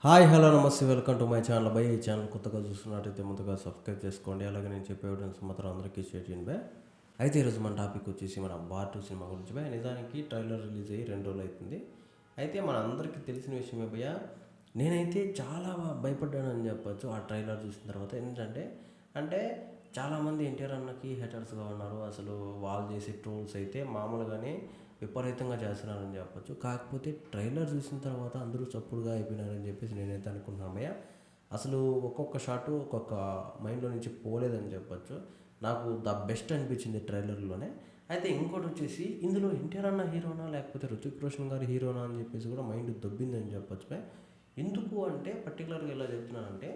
Hi hello నమస్తే welcome to my channel by. ఈ channel కొత్తగా చూస్తున్నట్టయితే ముందుగా సబ్స్క్రైబ్ చేసుకోండి. అలాగే నేను చెప్పే వీడియోస్ మాత్రం అందరికీ షేర్ చేయండి బై. అయితే ఈరోజు మన టాపిక్ వచ్చేసి మన వార్ 2 సినిమా గురించి బై. నిజానికి ట్రైలర్ రిలీజ్ అయ్యి 2 రోజులు అవుతుంది. అయితే మన అందరికీ తెలిసిన విషయమే భయ్య. నేనైతే చాలా భయపడ్డానని చెప్పొచ్చు ఆ ట్రైలర్ చూసిన తర్వాత. ఏంటంటే అంటే చాలామంది ఎన్టీఆర్ అన్నకి హేటర్స్గా ఉన్నారు. అసలు వాళ్ళు చేసే ట్రోల్స్ అయితే మామూలుగానే విపరీతంగా చేస్తున్నారని చెప్పొచ్చు. కాకపోతే ట్రైలర్ చూసిన తర్వాత అందరూ చప్పుడుగా అయిపోయినారని చెప్పేసి నేనైతే అనుకున్నామయ్య. అసలు ఒక్కొక్క షాటు ఒక్కొక్క మైండ్లో నుంచి పోలేదని చెప్పొచ్చు. నాకు ద బెస్ట్ అనిపించింది ట్రైలర్లోనే. అయితే ఇంకోటి వచ్చేసి ఇందులో ఎన్టీఆర్ అన్న హీరోనా లేకపోతే రుతిక్ రోషన్ గారి హీరోనా అని చెప్పేసి కూడా మైండ్ దొబ్బిందని చెప్పొచ్చు బై. ఎందుకు అంటే పర్టికులర్గా ఎలా చెప్తున్నానంటే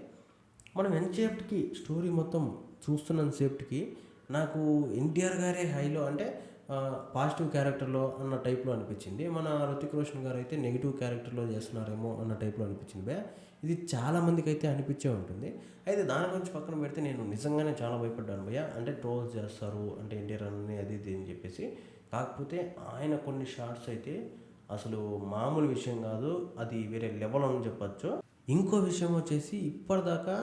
మనం ఎంతసేపటికి స్టోరీ మొత్తం చూస్తున్నంత సేపటికి నాకు ఎన్టీఆర్ గారే హైలో అంటే పాజిటివ్ క్యారెక్టర్లో అన్న టైప్లో అనిపించింది. మన రుతిక్ రోషన్ గారు అయితే నెగిటివ్ క్యారెక్టర్లో చేస్తున్నారేమో అన్న టైప్లో అనిపించింది బే. ఇది చాలామందికి అయితే అనిపించే ఉంటుంది. అయితే దాని గురించి పక్కన పెడితే నేను నిజంగానే చాలా భయపడ్డాను భయ్య. అంటే ట్రోల్స్ చేస్తారు అంటే ఎన్టీఆర్ అని అది ఇది అని చెప్పేసి. కాకపోతే ఆయన కొన్ని షార్ట్స్ అయితే అసలు మామూలు విషయం కాదు, అది వేరే లెవెల్ అని చెప్పచ్చు. ఇంకో విషయం వచ్చేసి ఇప్పటిదాకా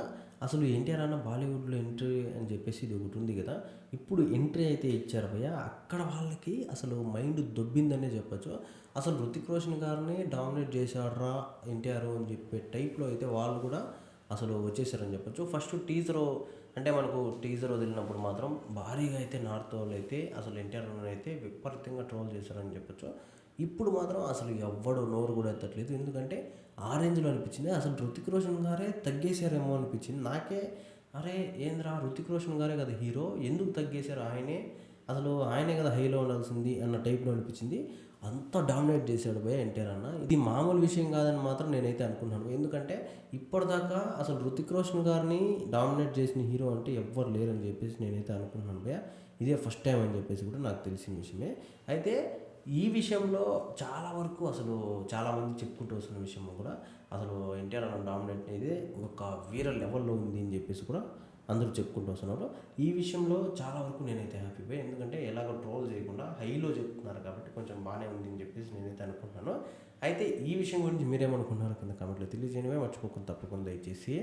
అసలు ఎన్టీఆర్ అన్న బాలీవుడ్లో ఎంట్రీ అని చెప్పేసి ఇది ఒకటి ఉంది కదా. ఇప్పుడు ఎంట్రీ అయితే ఇచ్చారు భయ్య. అక్కడ వాళ్ళకి అసలు మైండ్ దొబ్బిందనే చెప్పచ్చు. అసలు రుతిక్ రోషన్ గారిని డామినేట్ చేశాడ్రా ఎన్టీఆర్ అని చెప్పే టైప్లో అయితే వాళ్ళు కూడా అసలు వచ్చేసారని చెప్పచ్చు. ఫస్ట్ టీజర్ అంటే మనకు టీజర్ వదిలినప్పుడు మాత్రం భారీగా అయితే నార్త్ వాళ్ళు అయితే అసలు ఎన్టీఆర్ అయితే విపరీతంగా ట్రోల్ చేశారని చెప్పచ్చు. ఇప్పుడు మాత్రం అసలు ఎవ్వడు నోరు కూడా ఎత్తట్లేదు. ఎందుకంటే ఆ రేంజ్లో అనిపించింది. అసలు రుతిక్ రోషన్ గారే తగ్గేశారేమో అనిపించింది నాకే. అరే ఏంద్రా రుతిక్ రోషన్ గారే కదా హీరో, ఎందుకు తగ్గేశారు ఆయనే, అసలు ఆయనే కదా హైలో ఉండాల్సింది అన్న టైప్లో అనిపించింది. అంత డామినేట్ చేశాడు భయ ఎన్టీఆర్ అన్న. ఇది మామూలు విషయం కాదని మాత్రం నేనైతే అనుకున్నాను. ఎందుకంటే ఇప్పటిదాకా అసలు రుతిక్ రోషన్ గారిని డామినేట్ చేసిన హీరో అంటే ఎవ్వరు లేరని చెప్పేసి నేనైతే అనుకుంటున్నాను భయ. ఇదే ఫస్ట్ టైం అని చెప్పేసి కూడా నాకు తెలిసిన విషయమే. అయితే ఈ విషయంలో చాలా వరకు అసలు చాలామంది చెప్పుకుంటూ వస్తున్న విషయం కూడా అసలు ఎన్టీఆర్ అన్న డామినేట్ అనేది ఒక వేరే లెవెల్లో ఉంది అని చెప్పేసి కూడా అందరూ చెప్పుకుంటూ వస్తున్నారు. ఈ విషయంలో చాలా వరకు నేనైతే హ్యాపీ పోయి. ఎందుకంటే ఎలాగో ట్రోల్ చేయకుండా హైలో చెప్తున్నారు కాబట్టి కొంచెం బాగానే ఉంది అని చెప్పేసి నేనైతే అనుకుంటున్నాను. అయితే ఈ విషయం గురించి మీరేమనుకున్నారు కింద కామెంట్లో తెలియజేయడమే మర్చిపోకుండా తప్పకుండా దయచేసి.